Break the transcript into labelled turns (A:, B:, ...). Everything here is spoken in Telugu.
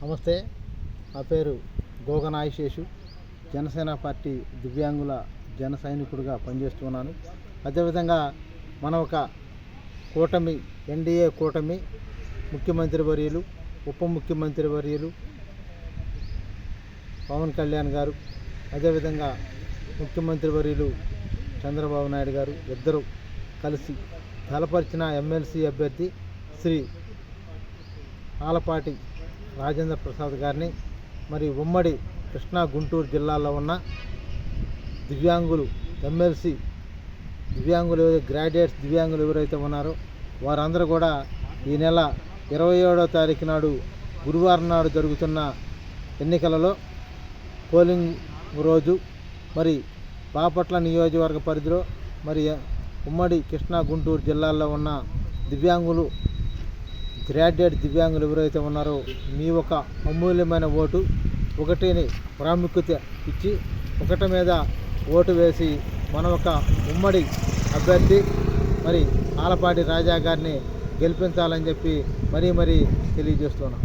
A: నమస్తే, నా పేరు గోగనాయశేషు. జనసేన పార్టీ దివ్యాంగుల జన సైనికుడిగా పనిచేస్తున్నాను. అదేవిధంగా మన ఒక కూటమి, ఎన్డీఏ కూటమి ముఖ్యమంత్రి వర్యులు, ఉప ముఖ్యమంత్రి వర్యులు పవన్ కళ్యాణ్ గారు, అదేవిధంగా ముఖ్యమంత్రి వర్యులు చంద్రబాబు నాయుడు గారు ఇద్దరు కలిసి బలపరిచిన ఎమ్మెల్సీ అభ్యర్థి శ్రీ ఆలపాటి రాజేంద్ర ప్రసాద్ గారిని, మరి ఉమ్మడి కృష్ణా గుంటూరు జిల్లాలో ఉన్న దివ్యాంగులు ఎమ్మెల్సీ దివ్యాంగులు, గ్రాడ్యుయేట్స్ దివ్యాంగులు ఎవరైతే ఉన్నారో వారందరూ కూడా ఈ నెల 27వ తారీఖు నాడు, గురువారం నాడు జరుగుతున్న ఎన్నికలలో పోలింగ్ రోజు మరి బాపట్ల నియోజకవర్గ పరిధిలో మరి ఉమ్మడి కృష్ణా గుంటూరు జిల్లాల్లో ఉన్న దివ్యాంగులు, గ్రాడ్యుయేట్ దివ్యాంగులు ఎవరైతే ఉన్నారో మీ ఒక అమూల్యమైన ఓటు ఒకటిని ప్రాముఖ్యత ఇచ్చి ఒకటి మీద ఓటు వేసి మన ఒక ఉమ్మడి అభ్యర్థి మరి ఆలపాటి రాజా గారిని గెలిపించాలని చెప్పి మరీ తెలియజేస్తున్నాం.